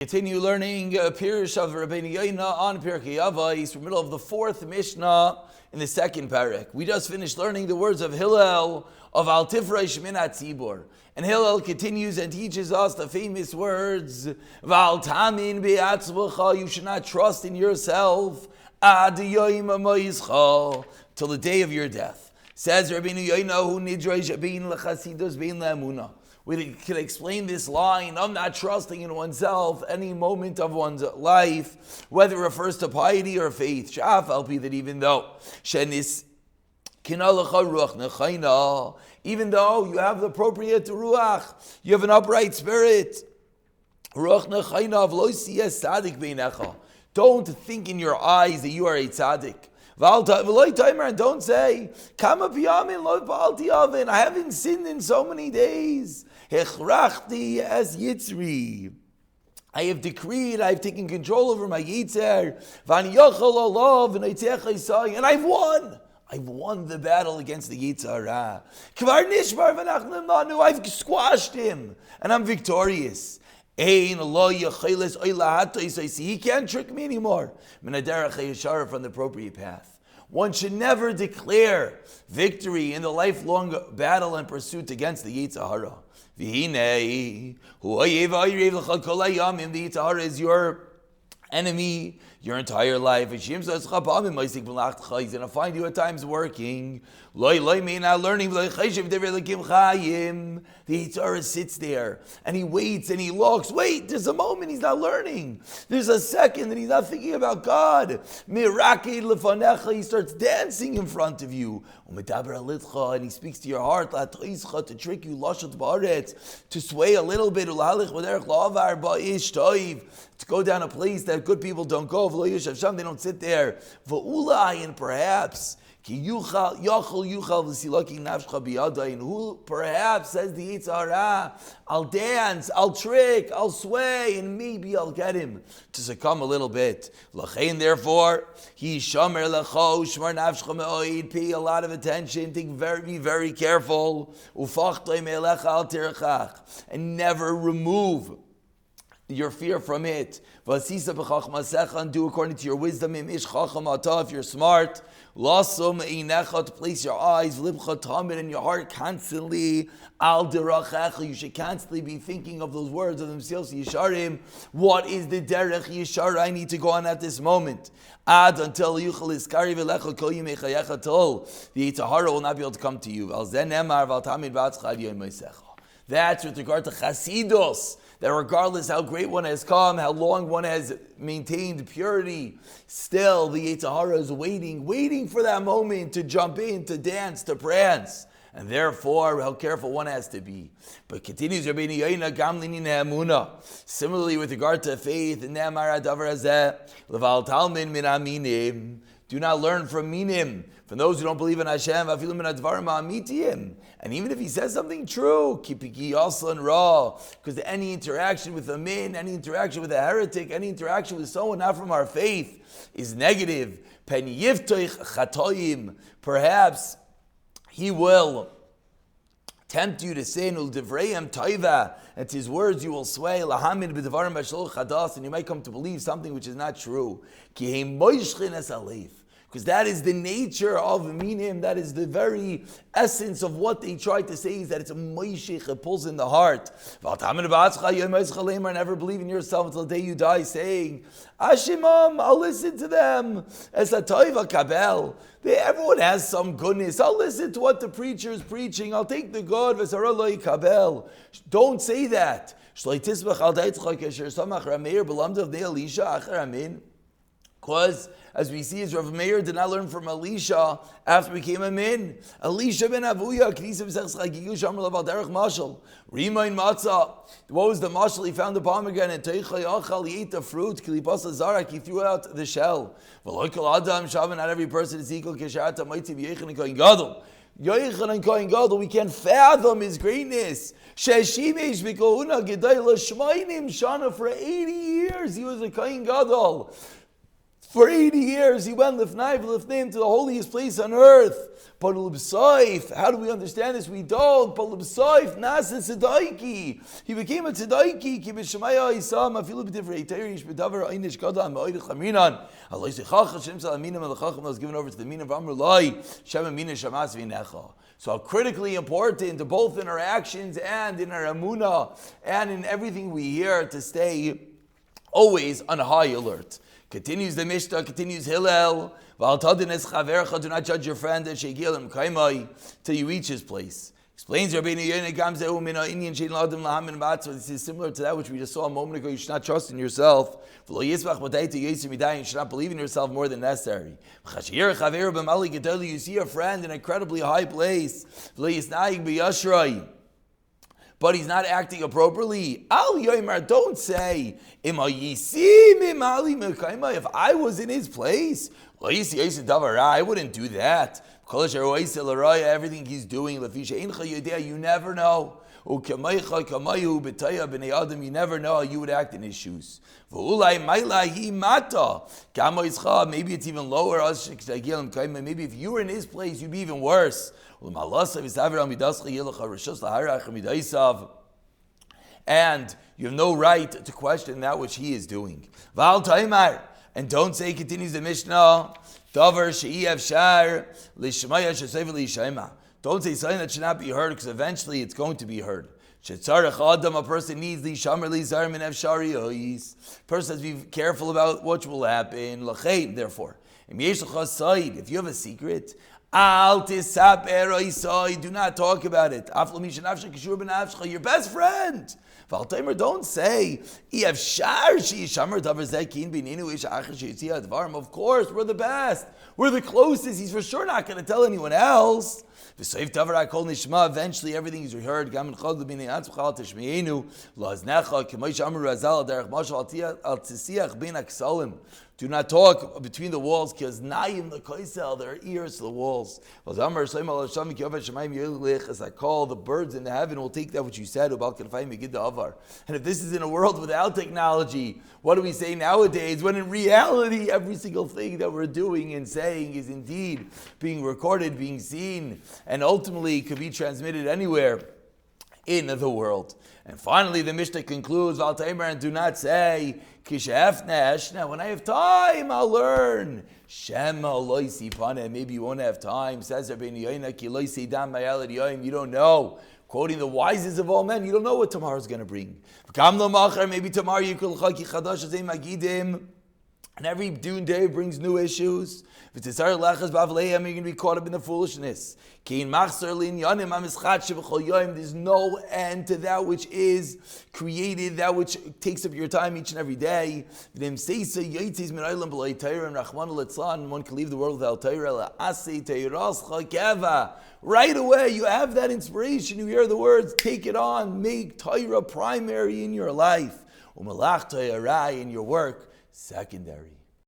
Continue learning Pirush of Rabbeinu Yoina on Perek Avos. We're in the middle of the fourth Mishnah in the second Perek. We just finished learning the words of Hillel of Al Tifrei Shmin HaTzibor. And Hillel continues and teaches us the famous words, Val Tamin Be'atzvacha, you should not trust in yourself, Ad Yoim HaMoizcha, till the day of your deah. Says Rabbeinu Yoina, Hu Nidrei Bein L'Chasidus Bein L'Emunah. We can explain this line of not trusting in oneself any moment of one's life, whether it refers to piety or faith. Shaf alpi, that even though even though you have the appropriate ruach, you have an upright spirit. Don't think in your eyes that you are a tzaddik. And don't say, I haven't sinned in so many days. I have decreed, I have taken control over my yitzer, and I've won. I've won the battle against the Yetzer Hara. I've squashed him, and I'm victorious. He can't trick me anymore. From the appropriate path. One should never declare victory in the lifelong battle and pursuit against the Yetzer Hara. The Yetzer Hara is your enemy your entire life. He's going to find you at times working. Not learning. The Yetzer Hara sits there and he waits and he looks. Wait, there's a moment he's not learning. There's a second that he's not thinking about God. He starts dancing in front of you. And he speaks to your heart to trick you, to sway a little bit, to go down a place that good people don't go. They don't sit there. And perhaps, and who perhaps, says the Yetzer Hara, I'll dance, I'll trick, I'll sway, and maybe I'll get him to succumb a little bit. Therefore, pay a lot of attention, be very careful, and never remove your fear from it. And do according to your wisdom. If you're smart, place your eyes and your heart constantly. You should constantly be thinking of those words of themselves. Yisharim. What is the derech yishar I need to go on at this moment? Until the Yetzer Hara will not be able to come to you. That's with regard to Chasidus. That regardless how great one has come, how long one has maintained purity, still the Yetzer Hara is waiting for that moment to jump in, to dance, to prance. And therefore, how careful one has to be. But continues Rabbeinu Yoina, Gamlini Ne'emuna. Similarly, with regard to faith, in Ne'emar Adavar Hazeh, Leval Talmin Min Aminim. Do not learn from minim, from those who don't believe in Hashem. And even if he says something true, because any interaction with a min, any interaction with a heretic, any interaction with someone not from our faith is negative. Perhaps he will tempt you to say, and to his words you will sway, and you might come to believe something which is not true. Because that is the nature of minim, that is the very essence of what they try to say, is that it's a moishich, it pulls in the heart. Never believe in yourself until the day you die, saying, Ashimam, I'll listen to them. As a toiva kabel. Everyone has some goodness. I'll listen to what the preacher is preaching. I'll take the good. Kabel. Don't say that. Because, as we see, as Rav Meir did not learn from Elisha after he became a min. Elisha ben Avuya, Rimain Matzah. What was the mashal? He found the pomegranate. He ate the fruit. He threw out the shell. Not every person is equal. Yochanan Kohen Gadol, we can't fathom his greatness. Sheshimesh b'kohuna gedayla shmainim shana, for 80 years he was a Kohen Gadol. For 80 years he went lifnai v'lifneim to the holiest place on earth. But l'b'soif, how do we understand this? We don't. But l'b'soif nasa tzedayki. He became a tzedayki. Ki b'shemaya isam afilu b'divrei teirish b'davar einish gadam ba'oidich chaminan. Allah yizichach Hashem sal aminim al-chacham was given over to the min of Amr Lai. Shem aminah shamas v'necha. So critically important, both in our actions and in our emunah and in everything we hear, to stay always on high alert. Continues the Mishnah, continues Hillel. Do not judge your friend till you reach his place. Explains Rabbeinu Yonah, this is similar to that which we just saw a moment ago. You should not trust in yourself. You should not believe in yourself more than necessary. You see a friend in an incredibly high place, but he's not acting appropriately. Don't say, if I was in his place, I wouldn't do that. Everything he's doing, you never know. You never know how you would act in his shoes. Maybe it's even lower. Maybe if you were in his place, you'd be even worse. And you have no right to question that which he is doing. And don't say, continues the Mishnah, don't say something that should not be heard, because eventually it's going to be heard. A person needs the person has to be careful about what will happen. Therefore, if you have a secret, do not talk about it. Your best friend. Don't say, of course, we're the best. We're the closest. He's for sure not going to tell anyone else. Eventually everything is heard. Do not talk between the walls, because naim the koisel, there are ears to the walls. As I call, the birds in the heaven will take that which you said. And if this is in a world without technology, what do we say nowadays? When in reality, every single thing that we're doing and saying is indeed being recorded, being seen, and ultimately could be transmitted anywhere in the world. And finally, the Mishnah concludes, and do not say, now when I have time, I'll learn. Maybe you won't have time. Says Rabbeinu Yonah, you don't know. Quoting the wisest of all men, you don't know what tomorrow is going to bring. Maybe tomorrow you could, and every dune day brings new issues. You're going to be caught up in the foolishness. There's no end to that which is created, that which takes up your time each and every day. And one can leave the world without Torah. Right away, you have that inspiration. You hear the words, take it on, make Torah primary in your life. In your work, secondary.